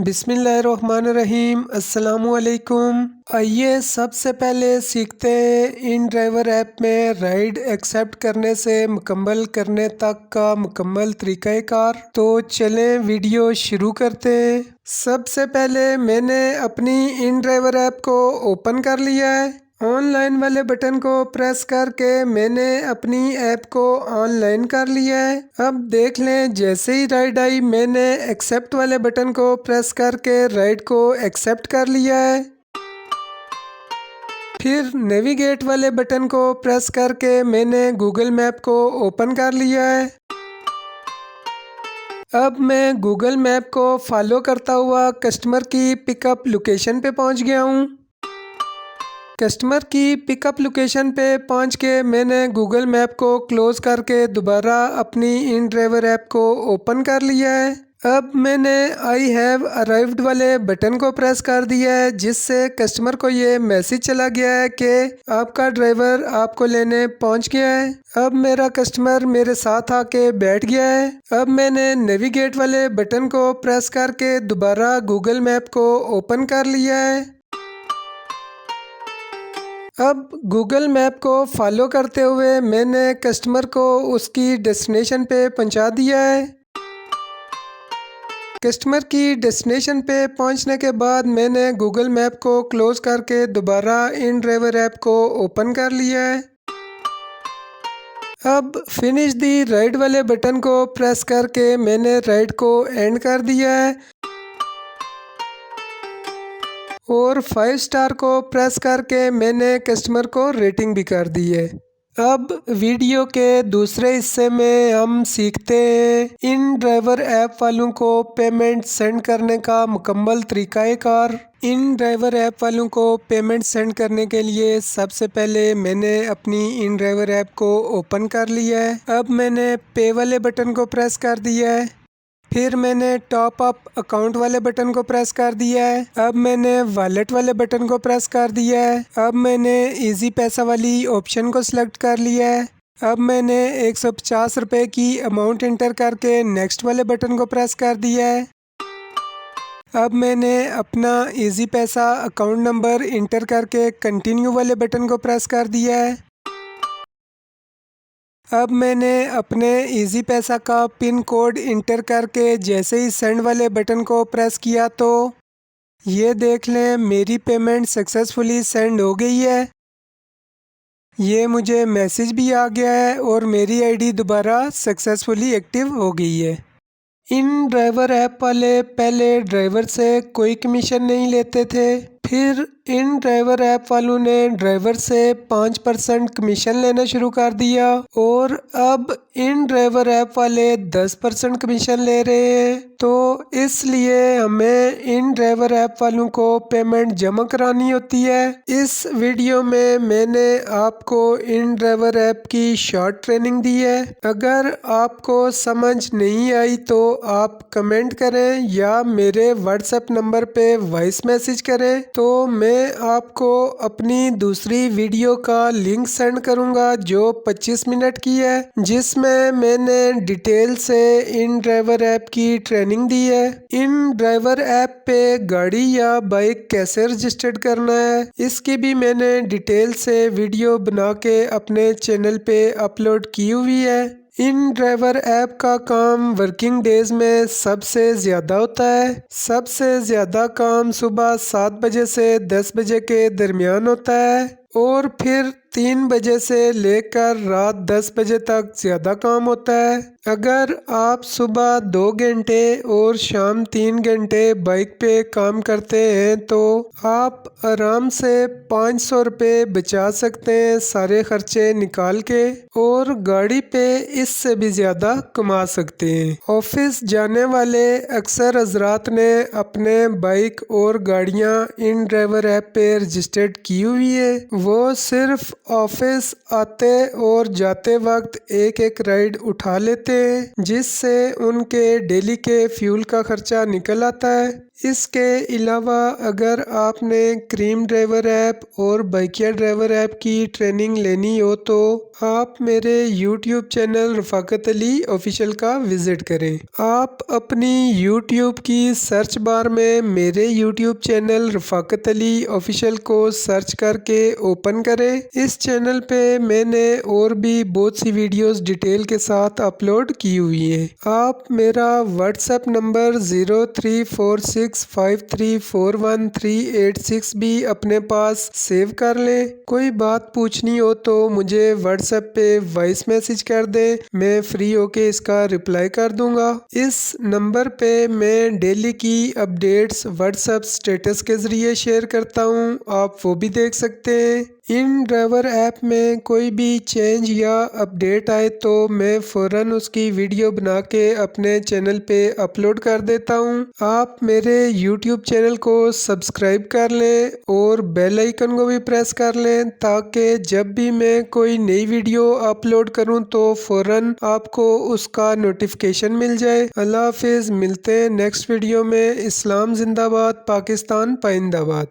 बिस्मिल्लाहिर्रहमानिर्रहीम। अस्सलामुअलैकुम। आइए सबसे पहले सीखते हैं इन ड्राइवर ऐप में राइड एक्सेप्ट करने से मुकम्मल करने तक का मुकम्मल तरीक़ाकार। तो चलें वीडियो शुरू करते हैं। सबसे पहले मैंने अपनी इन ड्राइवर ऐप को ओपन कर लिया है। ऑनलाइन वाले बटन को प्रेस करके मैंने अपनी ऐप को ऑनलाइन कर लिया है। अब देख लें, जैसे ही राइड आई मैंने एक्सेप्ट वाले बटन को प्रेस करके राइड को एक्सेप्ट कर लिया है। फिर नेविगेट वाले बटन को प्रेस करके मैंने गूगल मैप को ओपन कर लिया है। अब मैं गूगल मैप को फॉलो करता हुआ कस्टमर की पिकअप लोकेशन पे पहुंच गया हूं। कस्टमर की पिकअप लोकेशन पे पहुंच के मैंने गूगल मैप को क्लोज करके दोबारा अपनी इन ड्राइवर ऐप को ओपन कर लिया है। अब मैंने आई हैव अराइव्ड वाले बटन को प्रेस कर दिया है, जिससे कस्टमर को ये मैसेज चला गया है कि आपका ड्राइवर आपको लेने पहुंच गया है। अब मेरा कस्टमर मेरे साथ आके बैठ गया है। अब मैंने नेविगेट वाले बटन को प्रेस करके दोबारा गूगल मैप को ओपन कर लिया है। अब गूगल मैप को फॉलो करते हुए मैंने कस्टमर को उसकी डेस्टिनेशन पे पहुंचा दिया है। कस्टमर की डेस्टिनेशन पे पहुंचने के बाद मैंने गूगल मैप को क्लोज करके दोबारा इन ड्राइवर ऐप को ओपन कर लिया है। अब फिनिश दी राइड वाले बटन को प्रेस करके मैंने राइड को एंड कर दिया है और 5 स्टार को प्रेस करके मैंने कस्टमर को रेटिंग भी कर दी है। अब वीडियो के दूसरे हिस्से में हम सीखते हैं इन ड्राइवर ऐप वालों को पेमेंट सेंड करने का मुकम्मल तरीक़ाकार। इन ड्राइवर ऐप वालों को पेमेंट सेंड करने के लिए सबसे पहले मैंने अपनी इन ड्राइवर ऐप को ओपन कर लिया है। अब मैंने पे वाले बटन को प्रेस कर दिया है। फिर मैंने टॉप अप अकाउंट वाले बटन को प्रेस कर दिया है। अब मैंने वॉलेट वाले बटन को प्रेस कर दिया है। अब मैंने इजी पैसा वाली ऑप्शन को सिलेक्ट कर लिया है। अब मैंने 150 रुपये की अमाउंट इंटर करके नेक्स्ट वाले बटन को प्रेस कर दिया है। अब मैंने अपना इजी पैसा अकाउंट नंबर इंटर करके कंटिन्यू वाले बटन को प्रेस कर दिया है। अब मैंने अपने इजी पैसा का पिन कोड इंटर करके जैसे ही सेंड वाले बटन को प्रेस किया तो ये देख लें, मेरी पेमेंट सक्सेसफुली सेंड हो गई है। ये मुझे मैसेज भी आ गया है और मेरी आईडी दोबारा सक्सेसफुली एक्टिव हो गई है। इन ड्राइवर ऐप वाले पहले ड्राइवर से कोई कमीशन नहीं लेते थे, फिर इन ड्राइवर ऐप वालों ने ड्राइवर से 5% कमीशन लेना शुरू कर दिया और अब इन ड्राइवर ऐप वाले 10% कमीशन ले रहे हैं। तो इसलिए हमें इन ड्राइवर ऐप वालों को पेमेंट जमा करानी होती है। इस वीडियो में मैंने आपको इन ड्राइवर ऐप की शॉर्ट ट्रेनिंग दी है। अगर आपको समझ नहीं आई तो आप कमेंट करें या मेरे व्हाट्सएप नंबर पे वॉइस मैसेज करें, तो मैं आपको अपनी दूसरी वीडियो का लिंक सेंड करूंगा जो 25 मिनट की है, जिसमें मैंने डिटेल से इन ड्राइवर ऐप की ट्रेनिंग दी है। इन ड्राइवर ऐप पे गाड़ी या बाइक कैसे रजिस्टर्ड करना है इसकी भी मैंने डिटेल से वीडियो बना के अपने चैनल पे अपलोड की हुई है। इन ड्राइवर ऐप का काम वर्किंग डेज में सबसे ज़्यादा होता है। सबसे ज़्यादा काम सुबह 7 बजे से 10 बजे के दरमियान होता है और फिर 3 बजे से लेकर रात 10 बजे तक ज़्यादा काम होता है। अगर आप सुबह 2 घंटे और शाम 3 घंटे बाइक पे काम करते हैं तो आप आराम से 500 रुपये बचा सकते हैं सारे खर्चे निकाल के, और गाड़ी पे इससे भी ज़्यादा कमा सकते हैं। ऑफिस जाने वाले अक्सर हजरात ने अपने बाइक और गाड़ियाँ इन ड्राइवर ऐप पे रजिस्टर्ड की हुई है। वो सिर्फ ऑफिस आते और जाते वक्त एक एक राइड उठा लेते हैं, जिससे उनके डेली के फ्यूल का खर्चा निकल आता है। इसके अलावा अगर आपने क्रीम ड्राइवर ऐप और बाइकिया ड्राइवर ऐप की ट्रेनिंग लेनी हो तो आप मेरे YouTube चैनल रफ़ाकत अली ऑफिशियल का विज़िट करें। आप अपनी YouTube की सर्च बार में मेरे YouTube चैनल रफ़ाकत अली ऑफिशियल को सर्च करके ओपन करें। इस चैनल पे मैंने और भी बहुत सी वीडियोस डिटेल के साथ अपलोड की हुई हैं। आप मेरा व्हाट्सएप नंबर 0346534136 भी अपने पास सेव कर लें। कोई बात पूछनी हो तो मुझे व्हाट्सएप पे वॉइस मैसेज कर दें, मैं फ्री होके इसका रिप्लाई कर दूंगा। इस नंबर पे मैं डेली की अपडेट्स व्हाट्सएप स्टेटस के ज़रिए शेयर करता हूँ, आप वो भी देख सकते हैं। इन ड्राइवर ऐप में कोई भी चेंज या अपडेट आए तो मैं फ़ौरन उसकी वीडियो बना के अपने चैनल पे अपलोड कर देता हूँ। आप मेरे YouTube चैनल को सब्सक्राइब कर लें और बेल आइकन को भी प्रेस कर लें ताकि जब भी मैं कोई नई वीडियो अपलोड करूँ तो फ़ौरन आपको उसका नोटिफिकेशन मिल जाए। अल्लाह हाफिज़, मिलते हैं नेक्स्ट वीडियो में। इस्लाम जिंदाबाद, पाकिस्तान पाइंदाबाद।